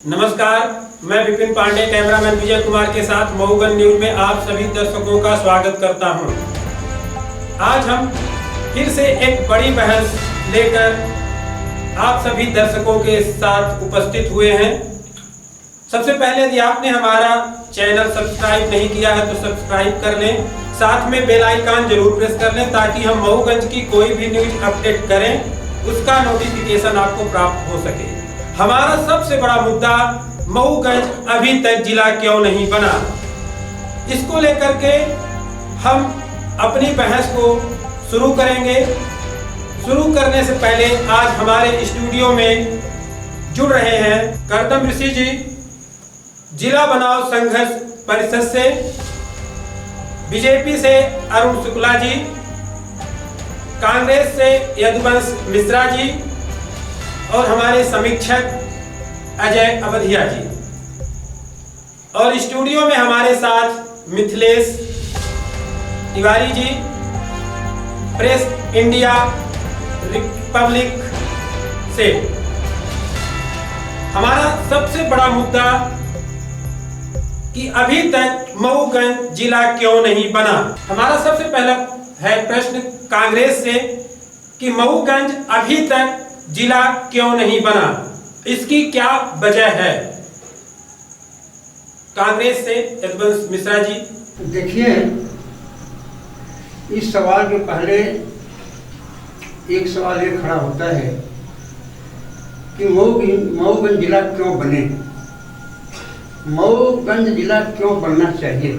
नमस्कार, मैं विपिन पांडे कैमरामैन विजय कुमार के साथ मऊगंज न्यूज में आप सभी दर्शकों का स्वागत करता हूं। आज हम फिर से एक बड़ी बहस लेकर आप सभी दर्शकों के साथ उपस्थित हुए हैं। सबसे पहले यदि आपने हमारा चैनल सब्सक्राइब नहीं किया है तो सब्सक्राइब कर लें, साथ में बेल आइकन जरूर प्रेस कर लें ताकि हम मऊगंज की कोई भी न्यूज अपडेट करें उसका नोटिफिकेशन आपको प्राप्त हो सके। हमारा सबसे बड़ा मुद्दा मऊगंज अभी तक जिला क्यों नहीं बना, इसको लेकर के हम अपनी बहस को शुरू करेंगे। शुरू करने से पहले आज हमारे स्टूडियो में जुड़ रहे हैं करदम ऋषि जी, जिला बनाओ संघर्ष परिषद से, बीजेपी से अरुण शुक्ला जी, कांग्रेस से यदुवंश मिश्रा जी और हमारे समीक्षक अजय अवधिया जी। और स्टूडियो में हमारे साथ Mithilesh Tiwari ji, press India Republic से। हमारा सबसे बड़ा मुद्दा कि अभी तक मऊगंज जिला क्यों नहीं बना। हमारा सबसे पहला है प्रश्न कांग्रेस से कि मऊगंज अभी तक जिला क्यों नहीं बना, इसकी क्या वजह है। कांग्रेस से यदुवंश मिश्रा जी। देखिए, इस सवाल के पहले एक सवाल ये खड़ा होता है कि मऊगंज जिला क्यों बने, मऊगंज जिला क्यों बनना चाहिए,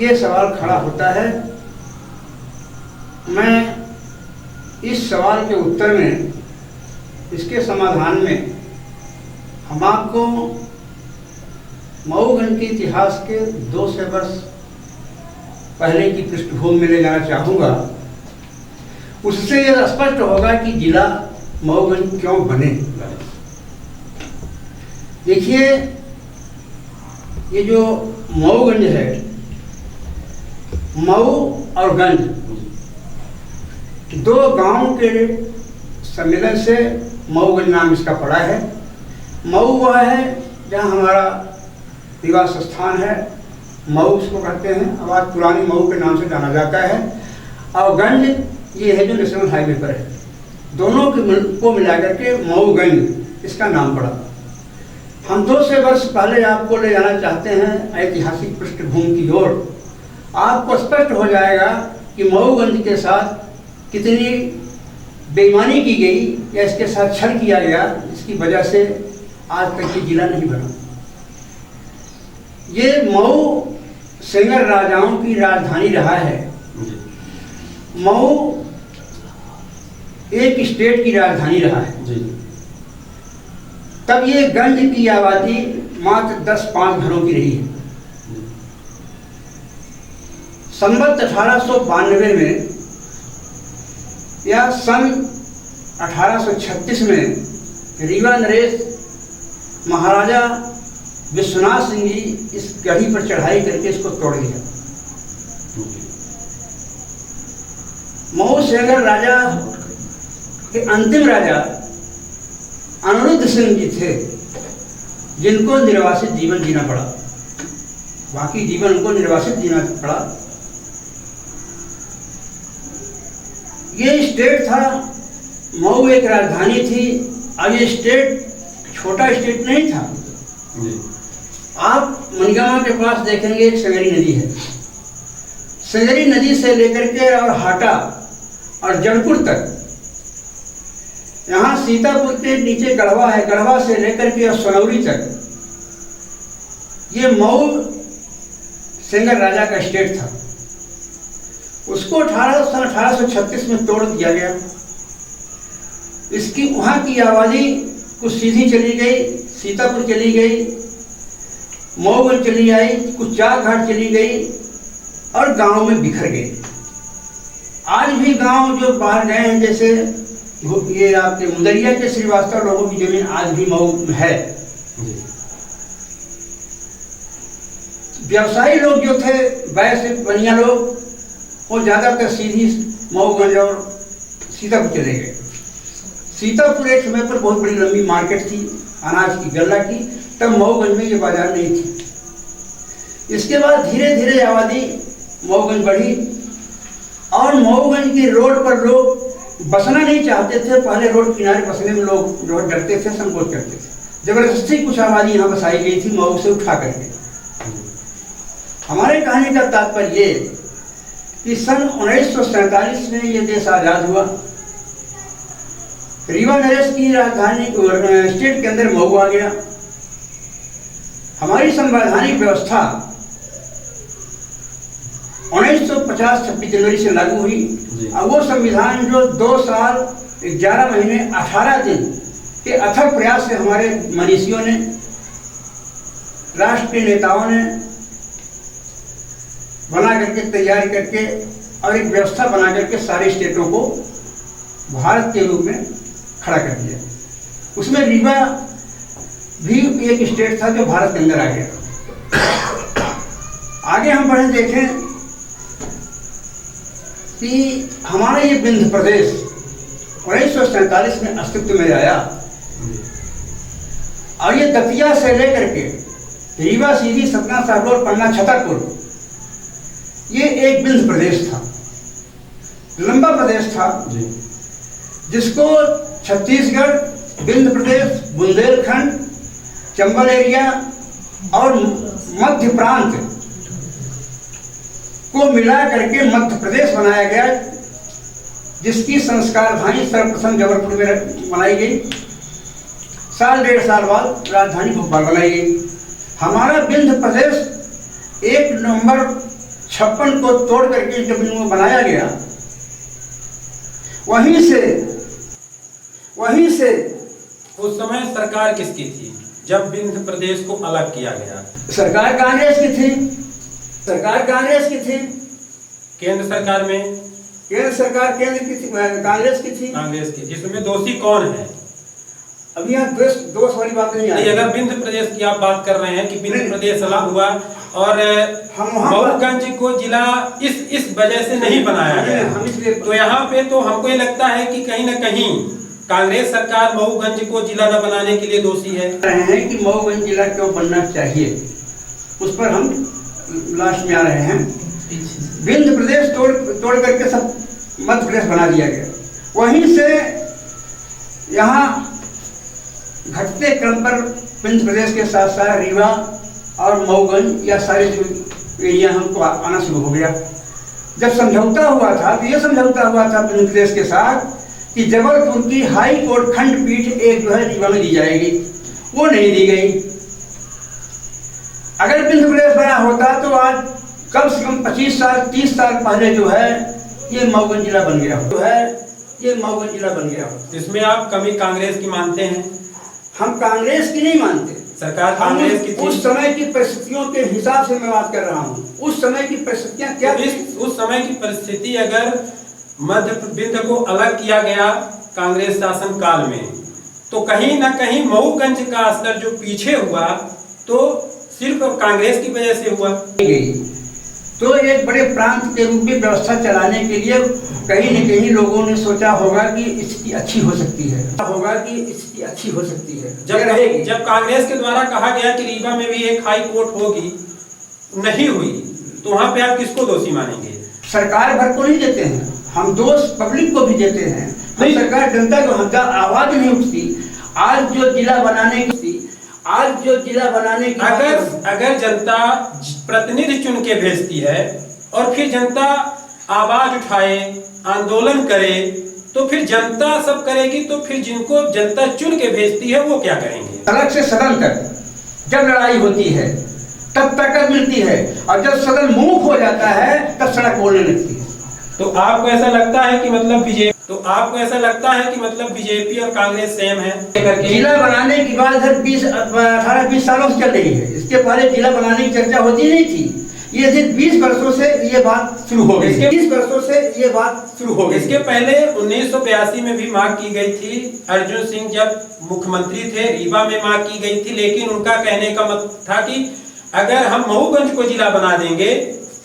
ये सवाल खड़ा होता है। मैं इस सवाल के उत्तर में, इसके समाधान में हम आपको मऊगंज के इतिहास के 200 वर्ष पहले की पृष्ठभूमि में ले जाना चाहूँगा। उससे यह स्पष्ट होगा कि जिला मऊगंज क्यों बने। देखिए, ये जो मऊगंज है, मऊ और गंज दो गांव के सम्मेलन से मऊगंज नाम इसका पड़ा है। मऊ वह है जहाँ हमारा निवास स्थान है, मऊ उसको कहते हैं, अब आज पुरानी मऊ के नाम से जाना जाता है। और गंज ये है जो नेशनल हाईवे पर है। दोनों को मिलाकर के मऊगंज इसका नाम पड़ा। हम 200 वर्ष पहले आपको ले जाना चाहते हैं ऐतिहासिक पृष्ठभूमि की ओर। आपको स्पष्ट हो जाएगा कि मऊगंज के साथ कितनी बेईमानी की गई या इसके साथ छल किया गया, जिसकी वजह से आज तक ये जिला नहीं बना। ये मऊ सेंगर राजाओं की राजधानी रहा है। मऊ एक स्टेट की राजधानी रहा है। तब ये गंज की आबादी मात्र 10-5 घरों की रही है। संवत 1892 में या सन 1836 में रीवा नरेश महाराजा विश्वनाथ सिंह जी इस गढ़ी पर चढ़ाई करके इसको तोड़ दिया। मऊ सेंगर राजा के अंतिम राजा अनिरुद्ध सिंह जी थे, जिनको निर्वासित जीवन जीना पड़ा। बाकी जीवन उनको निर्वासित जीना पड़ा। ये स्टेट था, मऊ एक राजधानी थी। अब ये स्टेट छोटा स्टेट नहीं था। आप मनगामा के पास देखेंगे एक संगरी नदी है। संगरी नदी से लेकर के और हाटा और जड़पुर तक, यहाँ सीतापुर के नीचे गढ़वा है, गढ़वा से लेकर के और सोनौरी तक ये मऊ सेंगर राजा का स्टेट था। उसको 1836 में तोड़ दिया गया। इसकी वहाँ की आबादी कुछ सीधी चली गई, सीतापुर चली गई, मऊगंज चली आई, कुछ चार घाट चली गई और गांव में बिखर गई। आज भी गांव जो बाहर गए हैं, जैसे ये आपके मुदरिया के श्रीवास्तव लोगों की जमीन आज भी मऊ में है। व्यवसायी लोग जो थे, वैसे बनिया लोग, वो ज़्यादातर सीधी मऊगंज और सीतापुर चले गए। सीतापुर एक समय पर बहुत बड़ी लंबी मार्केट थी अनाज की, गल्ला की, तब मऊगंज में ये बाजार नहीं थी। इसके बाद धीरे धीरे आबादी मऊगंज बढ़ी और मऊगंज की रोड पर लोग बसना नहीं चाहते थे। पहले रोड किनारे बसने में लोग जो डरते थे, संकोच करते थे। जबरदस्ती कुछ आबादी यहाँ बसाई गई थी मऊ से उठा करके। हमारे कहने का तात्पर्य ये कि सन 1947 में ये देश आज़ाद हुआ। रीवा नरेश की राजधानी स्टेट के अंदर मऊ आ गया। हमारी संवैधानिक व्यवस्था 1950 26 जनवरी से लागू हुई और वो संविधान जो 2 साल 11 महीने 18 दिन के अथक प्रयास से हमारे मनीषियों ने, राष्ट्र के नेताओं ने बना करके, तैयार करके और एक व्यवस्था बना करके सारे स्टेटों को भारत के रूप में खड़ा कर दिया। उसमें रीवा भी एक स्टेट था जो भारत के अंदर आ गया। आगे हम बढ़े देखें कि हमारा ये विंध्य प्रदेश 1947 में अस्तित्व में आया और ये दतिया से लेकर के रीवा, सीधी, सतना, सागौर, पन्ना, छतरपुर, ये एक विंध्य प्रदेश था, लंबा प्रदेश था जिसको छत्तीसगढ़, विंध्य प्रदेश, बुंदेलखंड, चंबल एरिया और मध्य प्रांत को मिला करके मध्य प्रदेश बनाया गया, जिसकी संस्कार राजधानी सर्वप्रथम जबलपुर में बनाई गई। साल 1.5 साल बाद राजधानी भोपाल बनाई गई। हमारा विंध्य प्रदेश 1 नवंबर 56 को तोड़ करके जब इनको बनाया गया, वहीं से उस समय सरकार किसकी थी जब विंध्य प्रदेश को अलग किया गया? सरकार कांग्रेस की थी। कांग्रेस की थी। केंद्र सरकार में केंद्र की थी, कांग्रेस की थी। इसमें दोषी कौन है? अभी यहाँ दोष वाली बात नहीं आई। अगर विंध्य प्रदेश की आप बात कर रहे हैं कि विंध्य प्रदेश अलग हुआ और मऊगंज को जिला इस वजह से नहीं बनाया गया, तो यहाँ पे तो हमको ये लगता है कि कहीं न कहीं कांग्रेस सरकार मऊगंज को जिला न बनाने के लिए दोषी है। रहे हैं कि मऊगंज जिला क्यों बनना चाहिए, उस पर हम लास्ट में आ रहे हैं। विंध्य प्रदेश तोड़ करके सब मध्य प्रदेश बना दिया गया। वहीं से यहाँ घटते क्रम पर विंध्य प्रदेश के साथ साथ रीवा और मऊगंज या सारे जो एरिया हमको आना शुरू हो गया। जब समझौता हुआ था तो ये समझौता हुआ था विंध्य प्रदेश के साथ कि जबलपुर की हाई कोर्ट खंडपीठ एक जो है रीवा में दी जाएगी, वो नहीं दी गई। अगर विंध्य प्रदेश बना होता तो आज कम से कम 25 साल 30 साल पहले जो है ये मऊगंज जिला बन गया हो। इसमें आप कमी कांग्रेस की मानते हैं? हम कांग्रेस की नहीं मानते। सरकार कांग्रेस की थी। उस समय की परिस्थितियों के हिसाब से मैं बात कर रहा हूँ। उस समय की परिस्थितियाँ क्या थी? उस समय की परिस्थिति, अगर मध्य विंध्य को अलग किया गया कांग्रेस शासन काल में, तो कहीं ना कहीं मऊगंज का असर जो पीछे हुआ तो सिर्फ कांग्रेस की वजह से हुआ। तो एक बड़े प्रांत के रूप में व्यवस्था चलाने के लिए कहीं न कहीं लोगों ने सोचा होगा कि इसकी अच्छी हो सकती है, जब कांग्रेस के द्वारा कहा गया कि रीवा में भी एक हाई कोर्ट होगी, नहीं हुई, तो वहाँ पे आप किसको दोषी मानेंगे? सरकार भर को नहीं देते हैं हम, दोष पब्लिक को भी देते हैं। सरकार जनता को हमका आवाज नहीं उठती। आज जो जिला बनाने की अगर जनता प्रतिनिधि चुन के भेजती है और फिर जनता आवाज उठाए, आंदोलन करे, तो फिर जनता सब करेगी, तो फिर जिनको जनता चुन के भेजती है वो क्या करेंगे? सड़क से सदन तक जब लड़ाई होती है तब ताकत मिलती है, और जब सदन मूक हो जाता है तब सड़क बोलने लगती है। तो आपको ऐसा लगता है कि मतलब बीजेपी और कांग्रेस सेम है? जिला बनाने की बात 18-20 सालों से चल रही है। इसके पहले जिला बनाने की चर्चा होती नहीं थी। ये सिर्फ 20 वर्षों से ये बात शुरू हो गई। इसके पहले 1982 में भी मांग की गई थी। अर्जुन सिंह जब मुख्यमंत्री थे, रीवा में मांग की गई थी, लेकिन उनका कहने का मतलब था कि अगर हम मऊगंज को जिला बना देंगे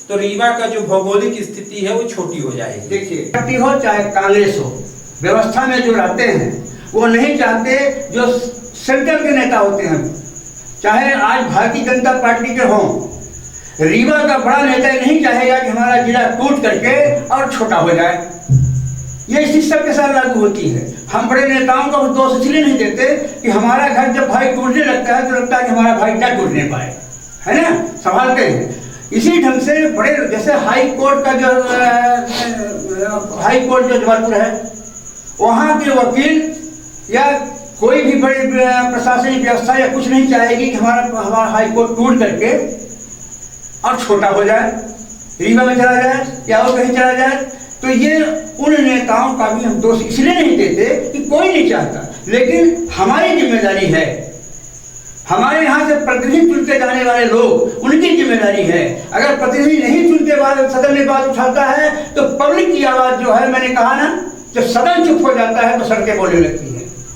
तो रीवा का जो भौगोलिक स्थिति है वो छोटी हो जाएगी। देखिए, पार्टी हो चाहे कांग्रेस हो, व्यवस्था में जो रहते हैं वो नहीं चाहते जो सेंट्रल के नेता होते हैं, चाहे आज भारतीय जनता पार्टी के हों, रीवा का बड़ा नेता नहीं चाहेगा कि हमारा जिला टूट करके और छोटा हो जाए। ये इसी सबके साथ लागू होती है। हम बड़े नेताओं को दोष इसलिए नहीं देते कि हमारा घर जब भाई टूटने लगता है तो लगता है कि हमारा भाई क्या टूटने पाए, है ना, संभालते हैं। इसी ढंग से बड़े, जैसे हाई कोर्ट का जो जबलपुर है, वहाँ के वकील या कोई भी बड़ी प्रशासनिक व्यवस्था या कुछ नहीं चाहेगी कि हमारा हाई कोर्ट टूट करके और छोटा हो जाए, रीवा में चला जाए या और कहीं चला जाए। तो ये उन नेताओं का भी हम दोष इसलिए नहीं देते कि कोई नहीं चाहता, लेकिन हमारी जिम्मेदारी है, हमारे यहाँ से प्रतिनिधि चुनते जाने वाले लोग, उनकी जिम्मेदारी है। अगर प्रतिनिधि नहीं चुनते वाले सदन में बात उठाता है तो पब्लिक की आवाज़ जो है, मैंने कहा ना, जब सदन चुप हो जाता है तो सड़कें बोलने लगती हैं,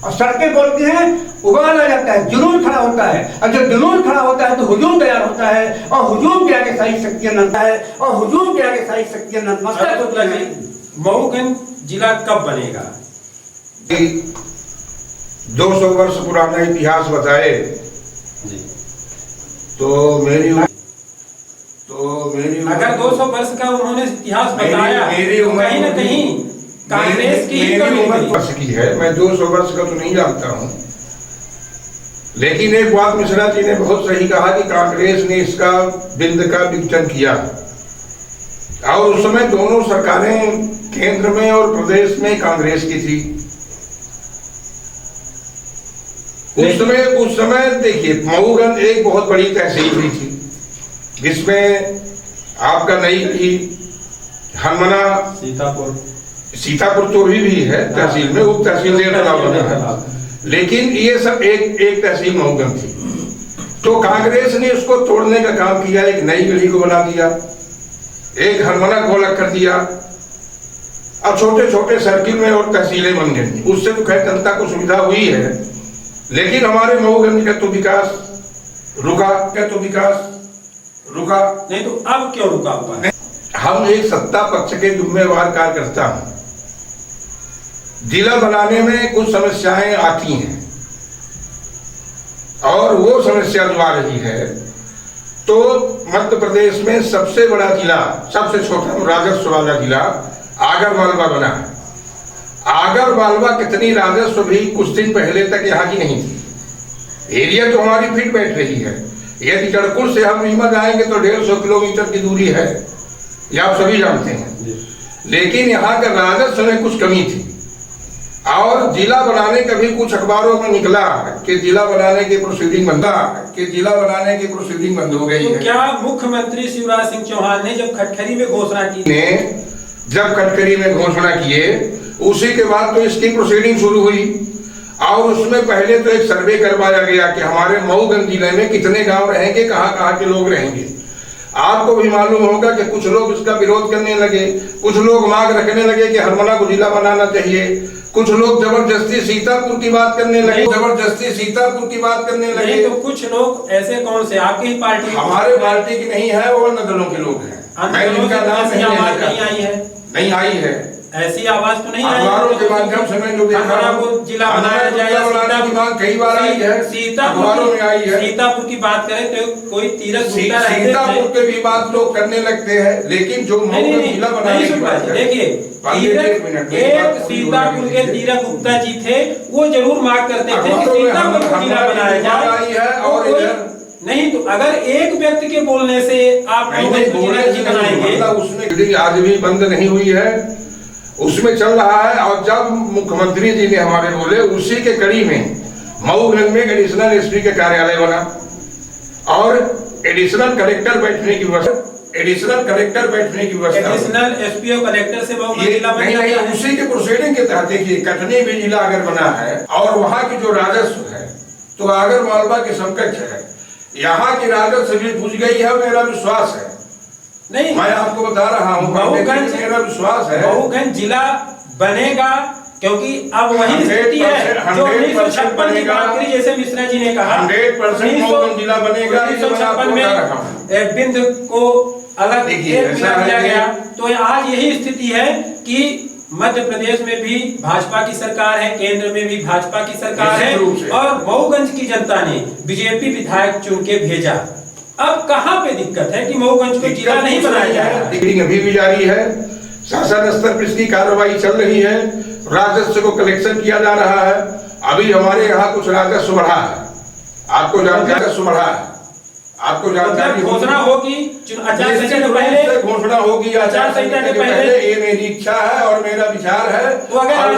और सड़कें बोलती हैं, उबाल आ जाता है, जुनून खड़ा होता है, और जब जुनून खड़ा होता है तो हुजूम तैयार होता है, और हुजूम के आगे सारी शक्तियां नतमस्तक है, और हुजूम के आगे सारी शक्तियां नतमस्तक होती है। मऊगंज जिला कब बनेगा? 200 वर्ष पुराना इतिहास बताए तो मेरी अगर 200 वर्ष का उन्होंने इतिहास बताया, मेरी तो कहीं न कहीं कांग्रेस की ही कमी उम्र वर्ष की है। मैं 200 वर्ष का तो नहीं जानता हूँ, लेकिन एक बात मिश्रा जी ने बहुत सही कहा कि कांग्रेस ने इसका बिंद का विघटन किया, और उस समय दोनों सरकारें केंद्र में और प्रदेश में कांग्रेस की थी। उस समय देखिए, मऊगंज एक बहुत बड़ी तहसील भी थी, जिसमें आपका नई गढ़ी, हनुमना, सीतापुर तो भी है तहसील में, उप तहसील है, लेकिन ये सब एक तहसील मऊगंज थी। तो कांग्रेस ने उसको तोड़ने का काम किया, एक नई गढ़ी को बना दिया, एक हनुमना को अलग कर दिया, अब छोटे छोटे सर्किल में और तहसीलें बन गई। उससे तो खैर जनता को सुविधा हुई है, लेकिन हमारे मऊगंज का तो विकास रुका, नहीं। तो अब क्यों रुका हुआ है? हम एक सत्ता पक्ष के जिम्मेवार कार्यकर्ता हैं। जिला बनाने में कुछ समस्याएं आती हैं, और वो समस्या जो आ रही है, तो मध्य प्रदेश में सबसे बड़ा जिला, सबसे छोटा राजस्व वाला जिला आगरमालवा बना है। आगरमालवा कितनी राजस्व भी कुछ दिन पहले तक यहाँ की नहीं थी। एरिया तो हमारी फिट बैठ रही है। यदि चड़कुल से हम रीवा जाएंगे तो 150 किलोमीटर की दूरी है, ये आप सभी जानते हैं, लेकिन यहाँ का राजस्व में कुछ कमी थी। और जिला बनाने का भी कुछ अखबारों में निकला कि जिला बनाने की प्रोसीडिंग बंद हो गई तो है। क्या मुख्यमंत्री शिवराज सिंह चौहान ने जब खटखरी में घोषणा किए, उसी के बाद तो इसकी प्रोसीडिंग शुरू हुई, और उसमें पहले तो एक सर्वे करवाया गया कि हमारे मऊगंज जिले में कितने गांव रहेंगे, कहाँ के लोग रहेंगे। आपको भी मालूम होगा कि कुछ लोग इसका विरोध करने लगे, कुछ लोग मांग रखने लगे कि हरमना को जिला बनाना चाहिए, कुछ लोग जबरदस्ती सीतापुर की बात करने लगे, तो कुछ लोग ऐसे कौन से आपकी ही पार्टी, हमारे पार्टी की नहीं है, वो अन्य दलों के लोग हैं। अन्य दलों की नहीं आई है, ऐसी आवाज तो नहीं आई। अखबारों के माध्यम से मैं जो देखा को जिला बनाया जाएगा, कई बार आई है, सीतापुर में आई है। सीतापुर की बात करें तो कोई तीरथ गुप्ता सीतापुर के भी बात लोग करने लगते हैं, लेकिन जो जिला बनाने की बात है, देखिए, एक सीतापुर के तीरथ गुप्ता जी थे, वो जरूर मांग करते थे कि सीतापुर को जिला बनाया जाए। और नहीं तो अगर एक व्यक्ति के बोलने से आप बनाएंगे, उसमें आज भी बंद नहीं हुई है, उसमें चल रहा है। और जब मुख्यमंत्री जी ने हमारे बोले, उसी के कड़ी में मऊगंज में एडिशनल एसपी के कार्यालय बना, और एडिशनल कलेक्टर बैठने की व्यवस्था, एडिशनल एसपी और कलेक्टर से मऊगंज जिला बन नहीं, उसी के प्रोसीडिंग के तहत। देखिए, कटनी भी जिला अगर बना है, और वहाँ की जो राजस्व है तो आगरमालवा के समकक्ष है, यहाँ की राजस्व भी पूछ गई है, मेरा विश्वास है। नहीं, मैं आपको बता रहा हूँ, मेरा विश्वास है मऊगंज जिला बनेगा, क्योंकि अब वही स्थिति है जो 1956 की बात करी, जैसे मिश्रा जी ने कहा 100% मऊगंज जिला बनेगा। 1956 में बिंद को अलग दिया गया, तो आज यही स्थिति है कि मध्य प्रदेश में भी भाजपा की सरकार है, केंद्र में भी भाजपा की सरकार है निश्चित रूप से। और मऊगंज की जनता ने बीजेपी विधायक चुन के भेजा। अब कहां पे दिक्कत है कि मऊगंज को जिला नहीं बनाया जा रहा है? मीटिंग अभी भी जारी है, शासन स्तर पर इसकी कार्रवाई चल रही है, राजस्व को कलेक्शन किया जा रहा है। अभी हमारे यहाँ कुछ राजस्व बढ़ा है, आपको राजस्व बढ़ा है, आपको जानकारी घोषणा होगी आचार संहिता के पहले, घोषणा होगी आचार संहिता के पहले। ये मेरी इच्छा है और मेरा विचार है। तो अगर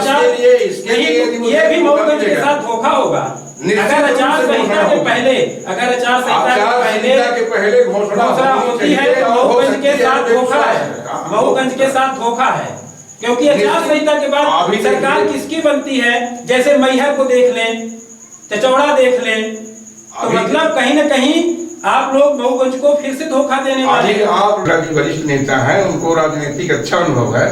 इसके लिए ये भी मऊगंज के साथ धोखा होगा। अगर आचार संहिता के पहले, अगर आचार संहिता के पहले घोषणा होती है तो मऊगंज के साथ धोखा है, मऊगंज के साथ धोखा है। क्योंकि आचार संहिता के बाद सरकार किसकी बनती है? जैसे मैहर को देख लें, चचौड़ा देख लें, तो मतलब कहीं ना कहीं आप लोग मऊगंज को फिर से धोखा देने वाले हैं। आप वरिष्ठ नेता हैं, उनको राजनीतिक अच्छा अनुभव है।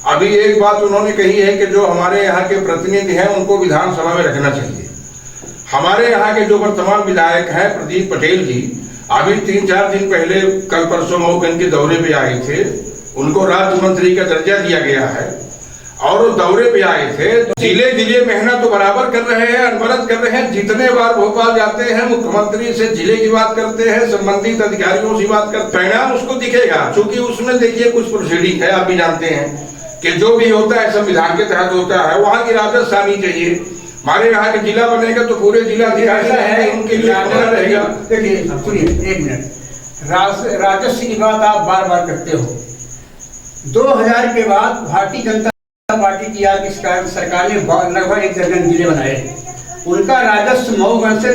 अभी एक बात उन्होंने कही है कि जो हमारे यहाँ के प्रतिनिधि हैं उनको विधानसभा में रखना चाहिए। हमारे यहाँ के जो वर्तमान विधायक हैं प्रदीप पटेल जी, अभी 3-4 दिन पहले कल परसों मऊगंज के दौरे पे आए थे, उनको राज्य मंत्री का दर्जा दिया गया है और वो दौरे पे आए थे। जिले जिले मेहनत तो बराबर कर रहे हैं, अनवरत कर रहे हैं। जितने बार भोपाल जाते हैं मुख्यमंत्री से जिले की बात करते हैं, संबंधित अधिकारियों से बात करते हैं, परिणाम उसको दिखेगा। क्योंकि उसमें देखिए कुछ प्रोसीडिंग है, आप भी जानते हैं कि जो भी होता है संविधान के तहत होता है। वहाँ की राजस्व आनी चाहिए। हमारे यहाँ के जिला बनेगा तो पूरे जिला है उनके लिए रहेगा। देखिए सुनिए एक मिनट, राजस्व की बात आप बार बार करते हो। 2000 के बाद भारतीय जनता पार्टी की आपकी सरकार ने लगभग 1 दर्जन जिले बनाए। उनका राजस्व मऊगंज से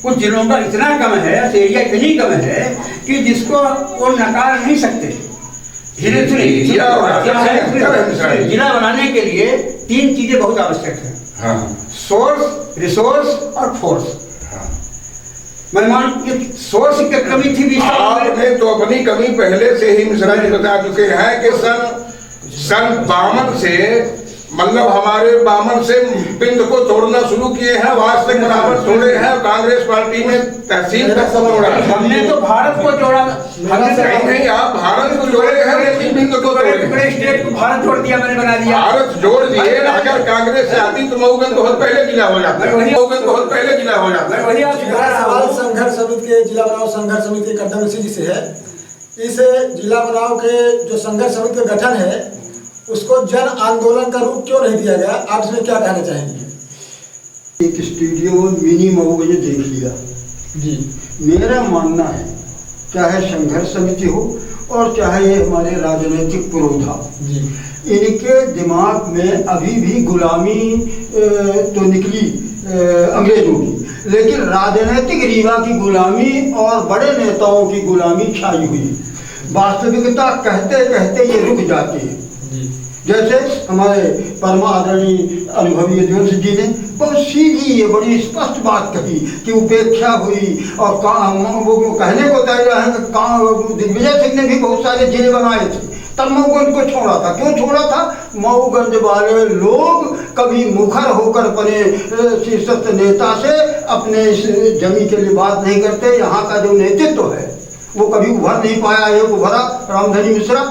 कुछ जिलों का इतना कम है, एरिया इतनी कम है कि जिसको वो नकार नहीं सकते। जिला बनाने के लिए 3 चीजें बहुत आवश्यक है, सोर्स, रिसोर्स और फोर्स। मैं मान सोर्स की कमी थी। आपने तो अपनी कमी पहले से ही मिश्रा जी बता चुके हैं कि सन 52 से मतलब हमारे 52 से पिंड को तोड़ना शुरू किए हैं, वास्तविक बराबर तोड़े हैं। कांग्रेस पार्टी में तहसील तक तोड़ा, हमने तो भारत को जोड़ा। नहीं, आप भारत को जोड़े हैं लेकिन पिंड को तोड़े। स्टेट को भारत जोड़ दिया, मैंने बना दिया। भारत जोड़ दिए। अगर कांग्रेस से आती तो मऊगंज बहुत पहले जिला हो जाता, मऊगंज बहुत पहले जिला हो जाता। वही सवाल संघर्ष समिति के जिला बनाओ संघर्ष समिति का कदम इसी से है। इस जिला बनाओ के जो संघर्ष समिति का गठन है उसको जन आंदोलन का रूप क्यों नहीं दिया गया? आप इसमें क्या कहना चाहेंगे? एक स्टूडियो मिनी मऊगंज देख लिया जी। मेरा मानना है चाहे संघर्ष समिति हो और चाहे ये हमारे राजनीतिक पुरोधा जी, इनके दिमाग में अभी भी गुलामी तो निकली अंग्रेजों की, लेकिन राजनीतिक रीवा की गुलामी और बड़े नेताओं की गुलामी छाई हुई। वास्तविकता कहते कहते ये रुक जाती है। जैसे हमारे परम आदरणीय अनुभवी यदुवंश जी ने बहुत सीधी ये बड़ी स्पष्ट बात कही कि उपेक्षा हुई और वो कहने को तैयार है कि दिग्विजय सिंह ने भी बहुत सारे जिले बनाए थे, तब मऊगंज को छोड़ा था। क्यों छोड़ा था? मऊगंज वाले लोग कभी मुखर होकर अपने शीर्षस्थ नेता से अपने इस जमी के लिए बात नहीं करते। यहाँ का जो नेतृत्व है वो कभी उभर नहीं पाया। एक उभरा रामधनी मिश्रा,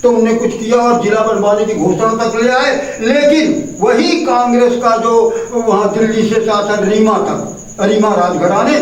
तो उन्होंने कुछ किया और जिला बनवाने की घोषणा तक ले आए। लेकिन वही कांग्रेस का जो वहाँ दिल्ली से शासन रीमा तक, रीमा राजघराने,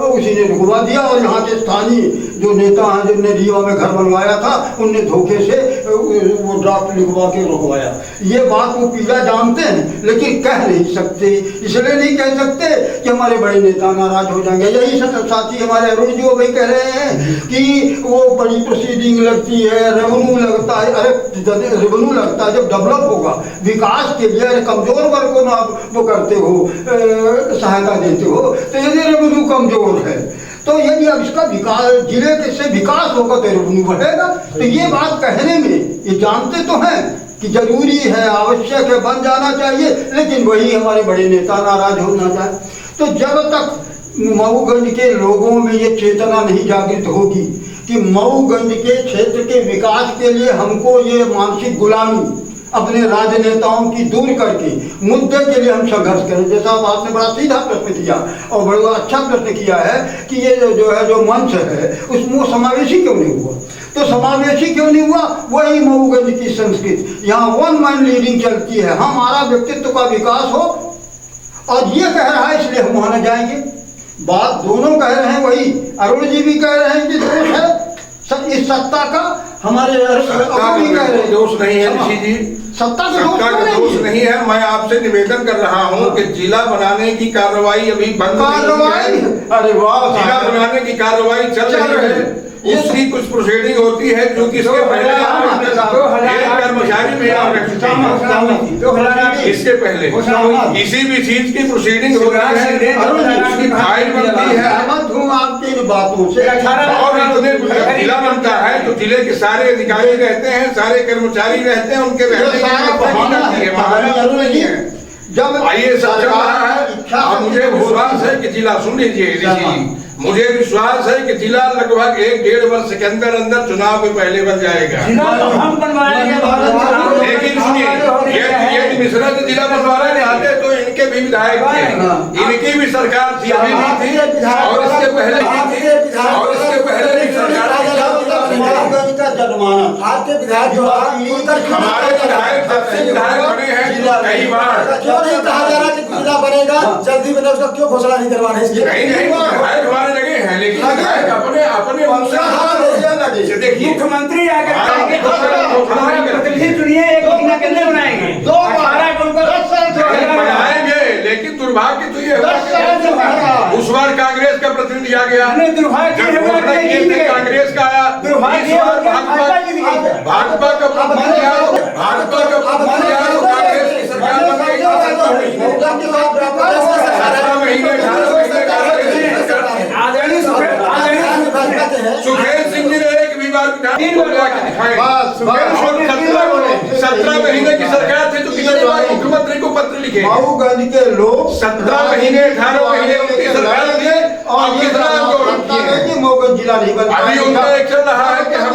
उसी ने रुकवा दिया। और यहाँ के स्थानीय जो नेता हैं जिनने रीवा में घर बनवाया था उनने धोखे से वो ड्राफ्ट लिखवा के रुकवाया। ये बात वो पीड़ा जानते हैं लेकिन कह नहीं सकते। इसलिए नहीं कह सकते कि हमारे बड़े नेता नाराज हो जाएंगे। यही साथी हमारे अरुण जी वो भाई कह रहे हैं कि वो बड़ी प्रोसीडिंग लगती है, रेवेन्यू लगता है। अरे रेवेन्यू लगता है जब डेवलप होगा, विकास के लिए कमजोर वर्ग को ना वो करते हो, सहायता देते हो, तो यदि रेवेन्यू कमजोर है तो यदि अब इसका विकास जिले के से विकास होगा तो रेवेन्यू बढ़ेगा। तो ये बात कहने में ये जानते तो हैं कि जरूरी है, आवश्यक है, बन जाना चाहिए, लेकिन वही हमारे बड़े नेता नाराज होना चाहे। तो जब तक मऊगंज के लोगों में ये चेतना नहीं जागृत होगी कि मऊगंज के क्षेत्र के विकास के लिए हमको ये मानसिक गुलामी अपने राजनेताओं की दूर करके मुद्दे के लिए हम संघर्ष करें। जैसा आपने बड़ा सीधा प्रश्न किया और बड़ा अच्छा प्रश्न किया है कि ये जो मंच है उसमें समावेशी क्यों नहीं हुआ। तो समावेशी क्यों नहीं हुआ, वही मऊगंज की संस्कृति, यहाँ वन मैन लीडिंग चलती है, हमारा व्यक्तित्व का विकास हो। और ये कह रहा है इसलिए हम वहाँ न जाएंगे। बात दोनों कह रहे हैं, वही अरुण जी भी कह रहे हैं कि दोष है इस सत्ता का, हमारे दोष नहीं है ऋषि जी, सत्ता का दोष नहीं है। मैं आपसे निवेदन कर रहा हूँ कि जिला बनाने की कार्रवाई अभी बंद नहीं है। अरे वाह, जिला बनाने की कार्रवाई चल रही है, उसकी कुछ प्रोसीडिंग होती है जो कि इसके पहले कर्मचारी भी इसके पहले किसी भी चीज की प्रोसीडिंग होती है, उसकी फाइल बनती है। आपकी इन बातों से और इतने जिला बनता है तो जिले के सारे अधिकारी रहते हैं, सारे कर्मचारी रहते हैं, उनके रहने जब आइए सब चल रहा है। और मुझे विश्वास है कि जिला, सुन लीजिए ऋषि, मुझे विश्वास है कि जिला लगभग 1-1.5 वर्ष के अंदर अंदर चुनाव के पहले बन जाएगा। लेकिन सुनिए, ये मिश्रा जो जिला बनवाना चाहते तो इनके भी विधायक थे, इनकी भी सरकार थी, अभी नहीं थी, और इसके पहले भी सरकार आपके विधायक जो हमारे विधायक बने हैं कई बार। क्यों नहीं कहा जा रहा कि जिला बनेगा जल्दी बने, उसका क्यों घोषणा नहीं करवा रहे? विधायक हमारे लगे हैं, लेकिन अपने देखिए मुख्यमंत्री आकर प्रतिनिधि चुनिए, एक महीना के अंदर बनाएंगे, 18 बनाएंगे। लेकिन दुर्भाग्य तो ये उस बार कांग्रेस का प्रतिनिधि आ गया, कांग्रेस का आया, भाजपा का प्रतिनिधि आया, कांग्रेस की सरकार बन गई। 17 महीने सुखेंद्र सिंह जी ने एक भी बार 17 महीने की सरकार थी तो कितने बार मुख्यमंत्री को पत्र लिखे? मऊगंज के लोग 17 महीने 18 महीने उनकी सरकार थी और कितना आंदोलन किए। मऊगंज जिला नहीं बना। अभी उनका एक चल रहा है कि हम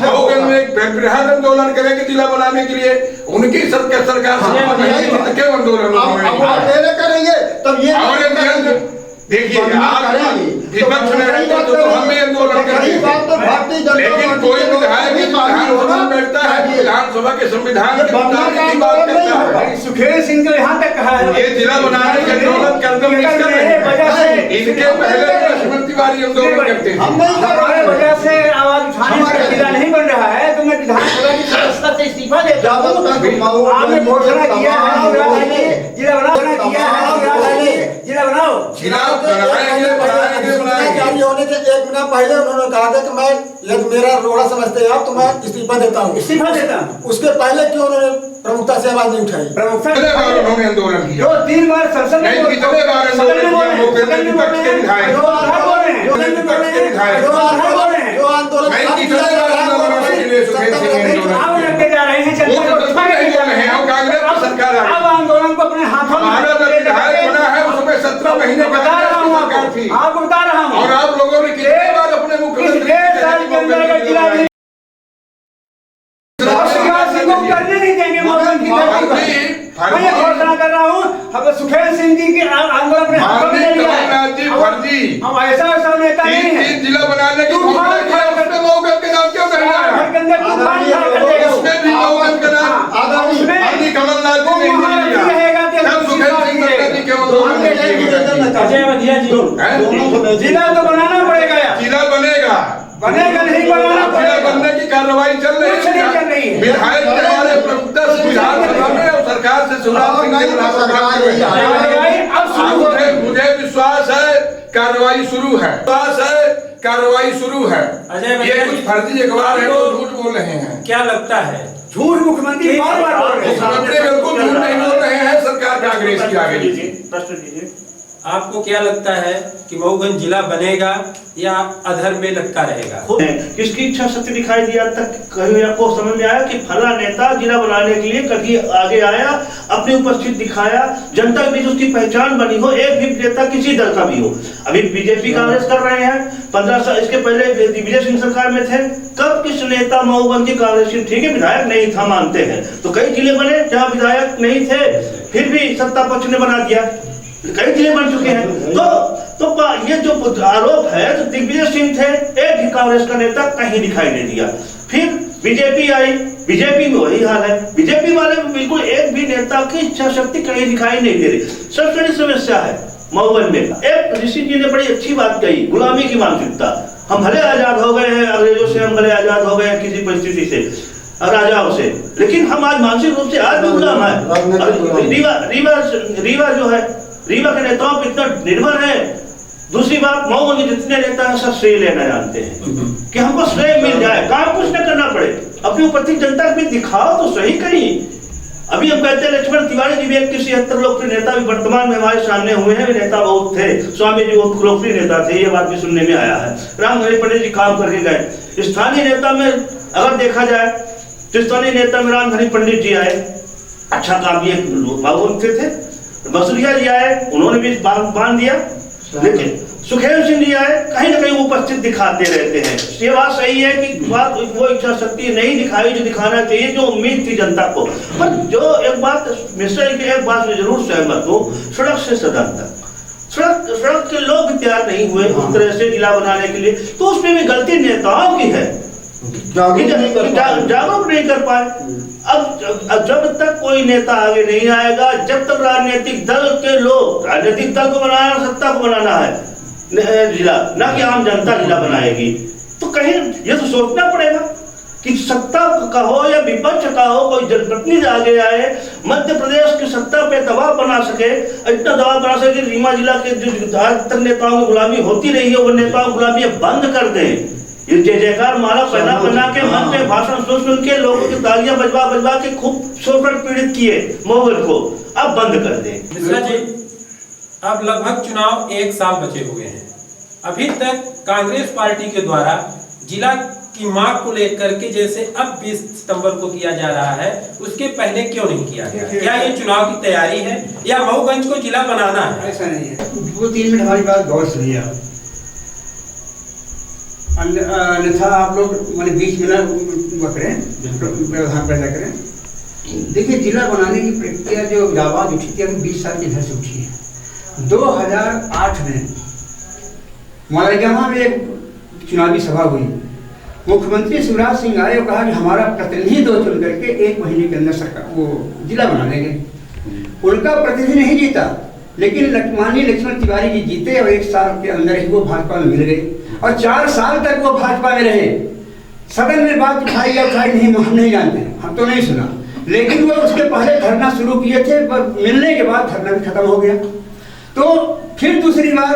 मऊगंज में एक बृहद आंदोलन करेंगे जिला बनाने के लिए। उनकी सरकार क्यों आंदोलन अकेले करेंगे तब ये और देखिए विपक्ष में रहते तो हम भी आंदोलन करेंगे, लेकिन कोई विधायक विधानसभा बैठता है, विधानसभा के संविधान की बात करता है। सुखेंद्र सिंह तो यहाँ तक कहा है ये जिला बनाने के आंदोलन करते इनके पहले राष्ट्रपति वाली आंदोलन करते हैं। हमारे वजह से आवाज उठाने से जिला नहीं बन रहा है तो मैं विधानसभा की सदस्यता से इस्तीफा देता हूँ। आपने घोषणा किया है जिला बनाओ, जारी होने के 1 महीना पहले उन्होंने कहा था कि मैं यदि मेरा रोड़ा समझते हैं आप तो मैं इस्तीफा देता हूँ। उसके पहले क्यों उन्होंने प्रमुखता से आवाज नहीं उठाई? उन्होंने आंदोलन किया 2-3 बार संसद में, कितने बार विपक्ष के विधायक जो आंदोलन जा रहे हैं कांग्रेस की सरकार अब आंदोलन को अपने हाथों में विधायक बना है, उसमें 17 महीने बता रहा हूँ आपको बता रहा हूँ। और आप लोगों ने कितने बार अपने मुख्यमंत्री साल के अंदर अगर जिला करने नहीं देंगे मौसम की मैं घोषणा कर रहा हूँ। अब सुखेंद्र सिंह जी के आंदोलन अपने हाथों में लिया है। हम ऐसा नेता नहीं है जिला बनाने की मऊगंज के नाम क्यों नहीं आया? उसमें भी मऊगंज का नाम कमलनाथ जी ने नहीं लिया, तब सुखेंद्र सिंह जी क्यों जिला तो बनाना पड़ेगा यार। जिला बनेगा नहीं बनाना जिला बनने की कार्रवाई चल रही है। विधायक हमारे प्रमुखता से विधानसभा में और सरकार से मुझे विश्वास है कार्रवाई शुरू है। ये कुछ फर्जी अखबार है तो झूठ बोल रहे हैं। क्या लगता है झूठ मुख्यमंत्री बार-बार बोल रहे हैं? मुख्यमंत्री बिल्कुल झूठ नहीं बोल रहे हैं, सरकार कांग्रेस की आ गई। आपको क्या लगता है कि मऊगंज जिला बनेगा या अधर में लटका रहेगा? किसकी इच्छा शक्ति दिखाई दिया तक कहीं आपको समझ में आया कि फला नेता जिला बनाने के लिए कभी आगे आया, अपनी उपस्थित दिखाया, जनता के बीच उसकी पहचान बनी हो? एक भी नेता किसी दल का भी हो। अभी बीजेपी कांग्रेस कर रहे हैं, 15 साल इसके पहले दिग्विजय सिंह सरकार में थे। कब किस नेता मऊगंज की कांग्रेस, ठीक है विधायक नहीं था मानते हैं, तो कई जिले बने जहाँ विधायक नहीं थे, फिर भी सत्ता पक्ष ने बना दिया, कई जिले बन चुके हैं। तो ये जो आरोप है, तो दिग्विजय सिंह थे, एक भी कांग्रेस का नेता कहीं दिखाई नहीं दिया। फिर बीजेपी आई, बीजेपी में वही हाल है, बीजेपी वाले में बिल्कुल एक भी नेता की इच्छा शक्ति कहीं दिखाई नहीं दे रही। सबसे बड़ी समस्या है मऊगंज में। एक ऋषि जी ने बड़ी अच्छी बात कही, गुलामी की मानसिकता। हम भले आजाद हो गए हैं अंग्रेजों से, हम भले आजाद हो गए हैं किसी परिस्थिति से, राजाओं से, लेकिन हम आज मानसिक रूप से आज भी गुलाम है। रीवा जो है, रीवा के नेताओं पर इतना निर्भर है। दूसरी बात, मऊगंज के जितने नेता हैं सब श्रेय लेना जानते हैं कि हमको श्रेय मिल जाए, काम कुछ न करना पड़े, अपनी उपस्थित जनता भी दिखाओ तो सही कहीं। अभी हम कहते हैं लक्ष्मण तिवारी जी भी एक 73 लोकप्रिय नेता भी वर्तमान में हमारे सामने हुए हैं, नेता बहुत थे, स्वामी जी बहुत लोकप्रिय नेता थे, ये बात भी सुनने में आया है। रामधनी पंडित जी काम करके गए। स्थानीय नेता में अगर देखा जाए तो स्थानीय नेता में रामधनी पंडित जी आए, अच्छा काम किए, मऊगंज के थे। बसुरिया जी आए, उन्होंने भी बांध दिया, लेकिन सुखेल सिंह जी आए, कहीं ना कहीं उपस्थित दिखाते रहते हैं। ये बात सही है कि बात वो इच्छा शक्ति नहीं दिखाई जो दिखाना चाहिए, जो उम्मीद थी जनता को। पर जो एक बात मिश्रा की एक बात में जरूर सहमत हूँ, सड़क से सदन तक, सड़क के लोग भी तैयार नहीं हुए उस तरह से जिला बनाने के लिए, तो उसमें भी गलती नेताओं की है, जागरूक नहीं कर पाए। अब जब तक कोई नेता आगे नहीं आएगा, जब तक राजनीतिक दल के लोग, राजनीतिक दल को बनाना, सत्ता को बनाना है जिला, ना कि आम जनता जिला बनाएगी, तो कहीं ये तो सोचना पड़ेगा कि सत्ता का हो या विपक्ष का हो, कोई जनप्रतिनिधि आगे आए, मध्य प्रदेश की सत्ता पे दबाव बना सके, इतना दबाव बना सके कि रीवा जिला के जो आज तक नेताओं की गुलामी होती रही है, वो नेताओं की गुलामी बंद कर दें। ये जय जयकार माला पहना के मन पे भाषण सुन के लोगों की तालियां बजवा के खूब शोषण पीड़ित किए मऊगंज को, अब बंद कर दें। मिश्रा जी, अब लगभग चुनाव 1 साल बचे हुए हैं, अभी तक कांग्रेस पार्टी के द्वारा जिला की मांग को लेकर के जैसे अब 20 सितंबर को किया जा रहा है, उसके पहले क्यों नहीं किया गया? क्या ये चुनाव की तैयारी है या मऊगंज को जिला बनाना है? ऐसा नहीं है। 2-3 मिनट हमारी बात गौर से लिया, अन्यथा आप लोग मैंने बीच में ना करें, व्यवधान पैदा करें। देखिए, जिला बनाने की प्रक्रिया जो आवाज उठी थी, अभी 20 साल की इधर से उठी है। 2008 में मालेगांव में एक चुनावी सभा हुई, मुख्यमंत्री शिवराज सिंह आए और कहा कि हमारा प्रतिनिधि दो चुन करके 1 महीने के अंदर सरकार वो जिला बना देंगे। उनका प्रतिनिधि नहीं जीता, लेकिन माननीय लक्ष्मण तिवारी जी जीते और 1 साल के अंदर ही वो भाजपा में मिल गए और 4 साल तक वो भाजपा में रहे। सदन में बात उठाई या उठाई नहीं, हम नहीं जानते, हम तो नहीं सुना, लेकिन वो उसके पहले धरना शुरू किए थे, पर मिलने के बाद धरना भी खत्म हो गया। तो फिर दूसरी बार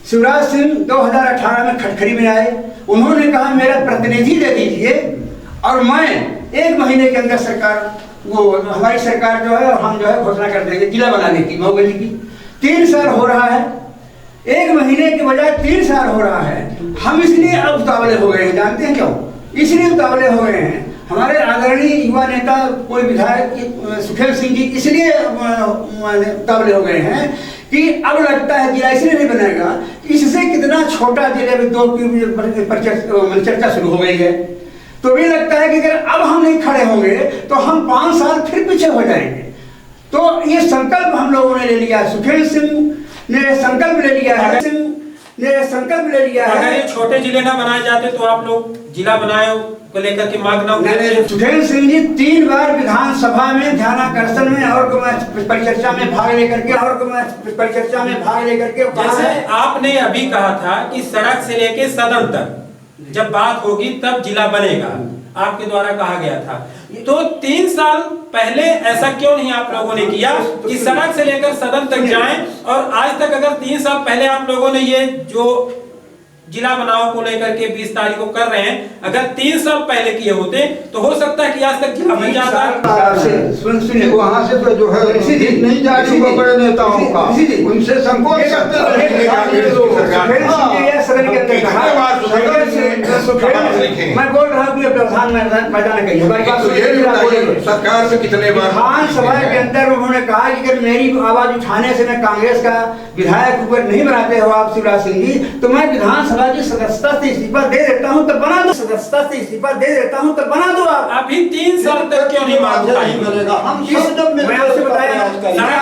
शिवराज सिंह 2018 में खटखरी में आए, उन्होंने कहा मेरा प्रतिनिधि दे दीजिए और मैं 1 महीने के अंदर सरकार, वो हमारी सरकार जो है और हम जो है घोषणा कर देंगे जिला बनाने की मऊगंज की। 3 साल हो रहा है, 1 महीने के बजाय 3 साल हो रहा है। हम इसलिए अब उतावले हो गए हैं, जानते हैं क्यों? इसलिए उतावले हो गए हैं, हमारे आदरणीय युवा नेता कोई विधायक सुखेल सिंह जी इसलिए उतावले हो गए हैं कि अब लगता है जिला इसलिए नहीं बनेगा, इससे कितना छोटा जिले में 2 की चर्चा शुरू हो गई है। तो भी लगता है कि अगर अब हम नहीं खड़े होंगे तो हम 5 साल फिर पीछे हो जाएंगे। तो ये संकल्प हम लोगों ने ले लिया, सुखेल सिंह ने संकल्प ले लिया है, अगर ये छोटे जिले ना बनाए जाते तो आप लोग जिला बनाए को लेकर के मांग ना उठाते? सुखेल सिंह जी 3 बार विधानसभा में ध्यानाकर्षण में और परिचर्चा में भाग लेकर के जैसे आपने अभी कहा था कि सड़क से लेके सदन तक जब बात होगी तब जिला बनेगा, आपके द्वारा कहा गया था। तो 3 साल पहले ऐसा क्यों नहीं आप लोगों ने किया कि सड़क से लेकर सदन तक जाएं? और आज तक अगर 3 साल पहले आप लोगों ने ये जो जिला बनाओ को लेकर के 20 तारीख को कर रहे हैं, अगर 3 साल पहले किए होते तो हो सकता है कि आज तक जिला बन जाता। सुनिए, वहाँ से तो जो है नहीं जाती वो बड़े नेताओं का, उनसे संकोच करते मैं बोल रहा हूँ कि प्रधान मैदान कहिए सरकार से कितने बार विधानसभा के अंदर उन्होंने कहा कि अगर मेरी आवाज उठाने से मैं कांग्रेस का विधायक ऊपर नहीं बनाते हो आप शिवराज सिंह जी, तो मैं विधानसभा की सदस्यता से इस्तीफा दे देता हूं, तो बना दो। सदस्यता से इस्तीफा दे देता हूं, तो बना दो। आप अभी 3 साल तक क्यों नहीं मिलेगा? हम मैं आपसे बताया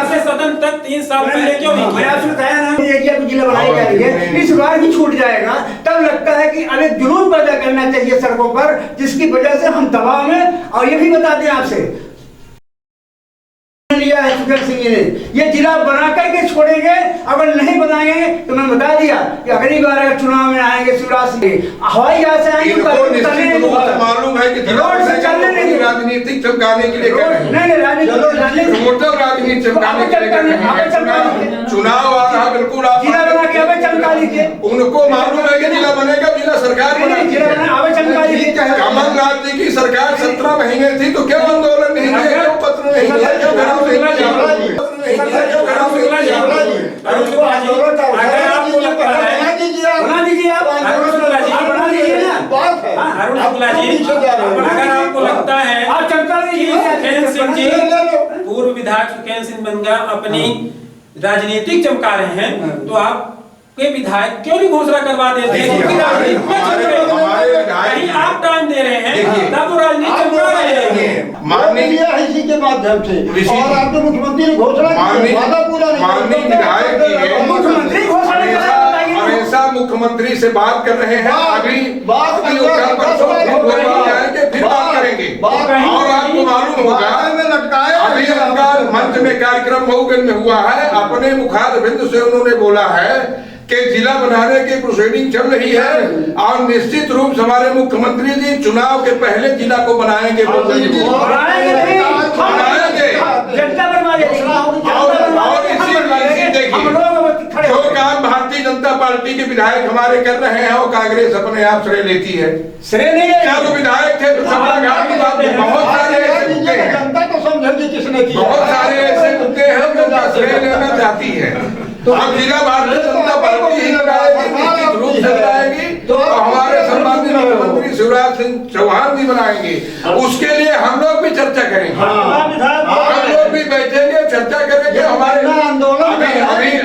से सदन तक 3 साल पहले क्यों नहीं मैं आपसे बताया ना, एरिया को जिला बनाई जा रही है, इस बार भी छूट जाएगा। तब लगता है कि अरे जुनून पैदा करना चाहिए सड़कों पर, जिसकी वजह से हम दबाव में। और ये भी बता दें आपसे, लिया है सुखेल सिंह जी ने, ये जिला बना करके छोड़ेंगे। अगर नहीं बनाएंगे तो मैं बता दिया कि अगली बार अगर चुनाव में आएंगे शिवराज सिंह हवाई जहाज से आएंगे, मालूम है कि रोड से चलने नहीं, राजनीतिक चमकाने के लिए नहीं राजनीति चमकाने के लिए चुनाव आ रहा, बिल्कुल आप जिला बना के हमें चमका लीजिए। उनको मालूम है कि जिला बनेगा, जिला सरकार चमका लीजिए। कमलनाथ जी की सरकार 17 महीने थी, तो क्यों आंदोलन नहीं किया, क्यों पत्र नहीं किया, क्यों घराव नहीं किया? अगर आपको लगता है सुखेल सिंह जी, पूर्व विधायक सुखेल सिंह बनगा अपनी राजनीतिक चमका रहे हैं, तो आप के विधायक क्यों नहीं घोषणा करवा देते हैं? कहीं आप टाइम दे रहे हैं, तब वो राजनीति चमका रहे हैं। माननीय इसी के माध्यम से, और आपके मुख्यमंत्री ने घोषणा की, वादा पूरा नहीं, माननीय विधायक जी है, मुख्यमंत्री घोषणा हमेशा मुख्यमंत्री से बात कर रहे हैं। अभी कल परसों जाएंगे, फिर बात करेंगे। और आपको मालूम होगा, अभी उनका मंच में कार्यक्रम मऊगन में हुआ है, अपने मुखारबिंद से उन्होंने बोला है कि जिला बनाने की प्रोसीडिंग चल रही है, और निश्चित रूप से हमारे मुख्यमंत्री जी चुनाव के पहले जिला को बनाएंगे। और इसी देखिए, जो काम भारतीय जनता पार्टी के विधायक हमारे कर रहे हैं, वो कांग्रेस अपने आप श्रेय लेती है। श्रेय नहीं है, क्या वो विधायक थे? बहुत सारे ऐसे मुद्दे हैं, जनता को समझेंगे किसने किया, बहुत सारे ऐसे मुद्दे हैं जो श्रेय लेना चाहती है। तो अब जिला भारतीय जनता पार्टी ही लगाएगी, निश्चित रूप से लगाएगी, तो हमारे सम्मानित मुख्यमंत्री शिवराज सिंह चौहान भी बनाएंगे। उसके लिए हम लोग भी चर्चा करेंगे, हम लोग भी बैठेंगे, चर्चा करेंगे। हमारे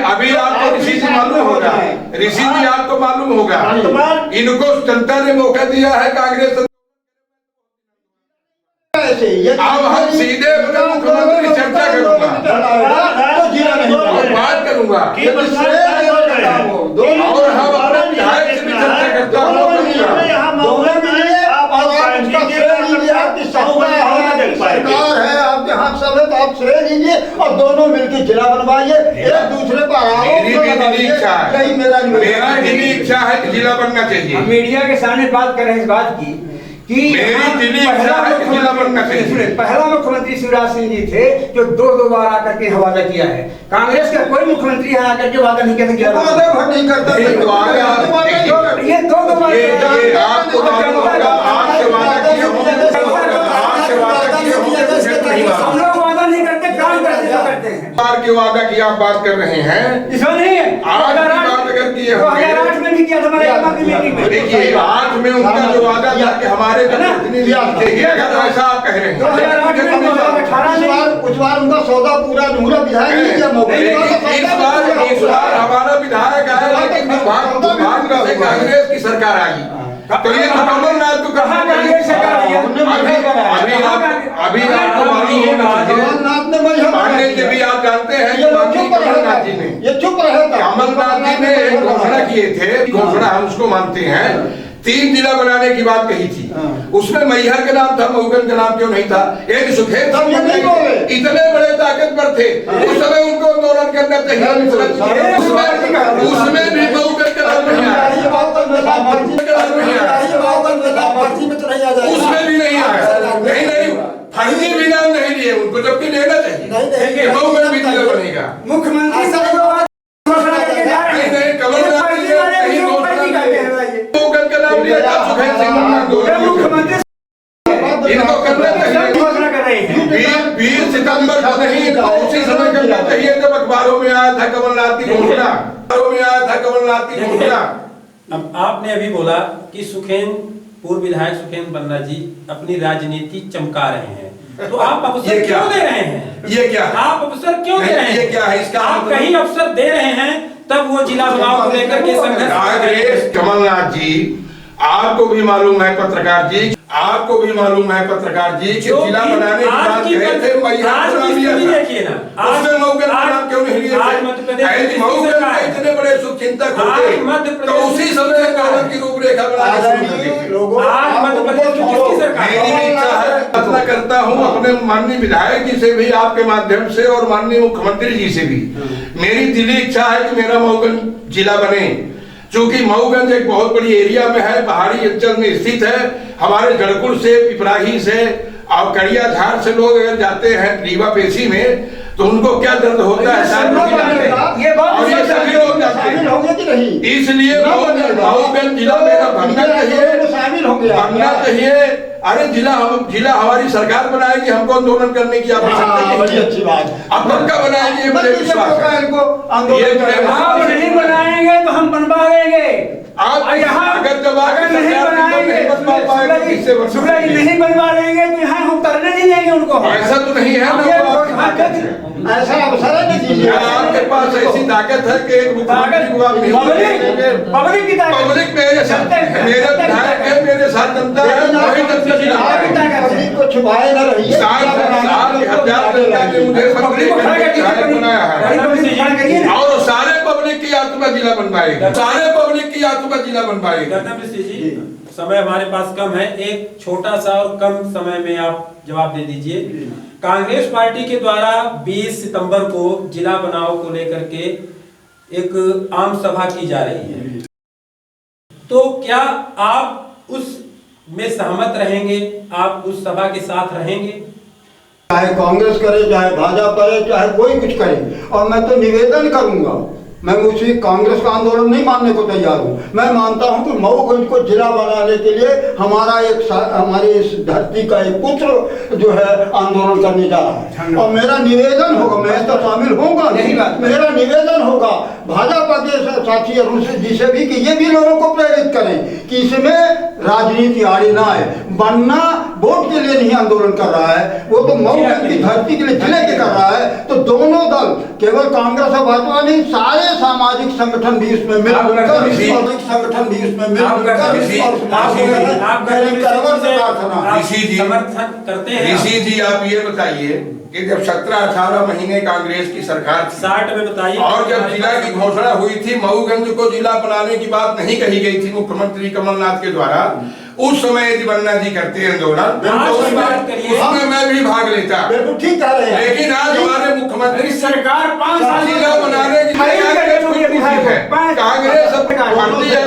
अभी आपको ऋषि जी मालूम होगा, ऋषि जी आपको मालूम होगा, इनको जनता ने मौका दिया है कांग्रेस। अब हम सीधे अपने मुख्यमंत्री चर्चा करूंगा और बात करूंगा, और हम अपने विधायक से भी चर्चा करता हूँ। सरकार है, आपके हाथ सब है, तो आप श्रेय लीजिए और दोनों मिलकर जिला बनवाइए, एक दूसरे पर। मेरी भी इच्छा है, मेरी भी इच्छा है कि जिला बनना चाहिए। मीडिया के सामने बात कर रहे हैं इस बात की कि पहला मुख्यमंत्री शिवराज सिंह जी थे जो दो बार आकर के वादा किया है। कांग्रेस का कोई मुख्यमंत्री यहाँ आकर के वादा नहीं किया, नहीं करता। ये दो हम लोग वादा नहीं करते, काम करते हैं। के वादा की आप बात कर रहे हैं, इसमें नहीं है। 2008 में भी किया था हमारे मीटिंग में। देखिए 8 में उनका जो वादा था कि हमारे प्रतिनिधि ऐसा आप कह रहे हैं, 2008 में 2018 कुछ बार उनका सौदा पूरा अधूरा विधायक इस बार हमारा विधायक आया, लेकिन दुर्भाग्य से कांग्रेस की सरकार आई। तो ये तो कमलनाथ को कहा कांग्रेस सरकार आई है। अभी आपको मालूम होगा, पांडे जी भी आप जानते हैं, कमलनाथ जी ने कमलनाथ जी ने एक घोषणा किए थे, घोषणा हम उसको मानते हैं, 3 जिला बनाने की बात कही थी। उसमें मैहर का नाम था, मऊगन का नाम क्यों नहीं था? एक सुखेल इतने बड़े ताकतवर थे, उस समय उनको आंदोलन करना चाहिए, उसमें भी मऊगन का नाम नहीं आया, उसमें भी नहीं आया। नहीं फर्जी भी नाम नहीं लिए उनको, जबकि लेना चाहिए, मऊगन भी जिला बनेगा। मुख्यमंत्री कमलनाथ नहीं, तो उसी समय करना चाहिए जब अखबारों में आया था कमलनाथ की घोषणा, अखबारों में आया था कमलनाथ की घोषणा। अब आपने अभी बोला कि पूर्व विधायक सुखेंद्र पन्ना जी अपनी राजनीति चमका रहे हैं, तो आप अवसर क्यों दे रहे हैं? ये क्या? आप अवसर क्यों दे रहे हैं? ये क्या है? इसका आप कहीं अवसर दे रहे हैं तब वो जिला चुनाव को लेकर के संघर्ष। कमलनाथ जी, आपको भी मालूम है पत्रकार जी, आपको भी मालूम है पत्रकार जी कि जिला बनाने की बात कहे थे, देखिए ना, उसमें मऊगन का नाम क्यों नहीं लिए थे? मऊगन के इतने बड़े शुभचिंतक होते तो उसी समय कानून की रूपरेखा बनानी मेरी भी इच्छा है। प्रार्थना करता हूँ अपने माननीय विधायक जी से भी, आपके माध्यम से, और माननीय मुख्यमंत्री जी से भी, मेरी दिली इच्छा है कि मेरा मऊगन जिला बने, क्योंकि मऊगंज एक बहुत बड़ी एरिया में है, पहाड़ी अंचल में स्थित है। हमारे जड़कुल से, पिपराही से और कड़िया झाड़ से लोग अगर जाते हैं रीवा पेशी में तो उनको क्या दर्द होता है ये बात और ये सभी लोग जाते हैं। इसलिए मऊगंज जिला मेरा बनना चाहिए। अरे जिला हमारी सरकार बनाएगी, हमको आंदोलन करने की आवश्यकता नहीं। अच्छी बात। अब पक्का बनाएगी, मुझे विश्वास है। नहीं बनाएंगे तो हम बनवा लेंगे। अगर जब आगे नहीं बनाएंगे, नहीं बनवा लेंगे तो यहाँ हम करने नहीं देंगे उनको। ऐसा तो नहीं है ना, ऐसा अवसर है नहीं। आपके पास ऐसी ताकत है कि एक मुख्यमंत्री को आप पब्लिक की ताकत, पब्लिक मेरे साथ है, मेरे साथ जनता है, वही जनता पब्लिक को छुपाए न रहिए। 7,000 जनता ने मुझे मंत्री बनाया है और सारे पब्लिक की आत्मा जिला बन पाएगी, सारे पब्लिक की आत्मा जिला बन पाएगी। समय हमारे पास कम है, एक छोटा सा और कम समय में आप जवाब दे दीजिए। कांग्रेस पार्टी के द्वारा 20 सितंबर को जिला बनाओ को लेकर के एक आम सभा की जा रही है, तो क्या आप उस में सहमत रहेंगे? आप उस सभा के साथ रहेंगे? चाहे कांग्रेस करे, चाहे भाजपा करे, चाहे कोई कुछ करे, और मैं तो निवेदन करूंगा, मैं उसी कांग्रेस का आंदोलन नहीं मानने को तैयार हूँ। मैं मानता हूँ कि मऊगंज को जिला बनाने के लिए हमारे इस धरती का एक पुत्र जो है आंदोलन करने जा रहा है, और मेरा निवेदन होगा, मैं तो शामिल होऊंगा नहीं, मेरा निवेदन होगा भाजपा के साथी अरुण जी से भी कि ये भी लोगों को प्रेरित करें कि इसमें राजनीति आड़ी ना है। बनना वोट के लिए नहीं आंदोलन कर रहा है, वो तो मऊगंज की धरती के लिए जिले के कर रहा है। तो दोनों दल, केवल कांग्रेस और भाजपा नहीं, सारे सामाजिक संगठन भी इसमें मिलकर समर्थन करते हैं। ऋषि जी, आप ये बताइए कि जब 17-18 महीने कांग्रेस की सरकार थी, 60 में बताइए, और जब जिला की घोषणा हुई थी, मऊगंज को जिला बनाने की बात नहीं कही गई थी मुख्यमंत्री कमलनाथ के द्वारा, उस समय यदि पन्ना जी करते आंदोलन उसमें मैं भी भाग लेता। बिल्कुल ठीक कह रहे हैं। लेकिन आज हमारे मुख्यमंत्री सरकार 5 साल जिला बनाने की कांग्रेस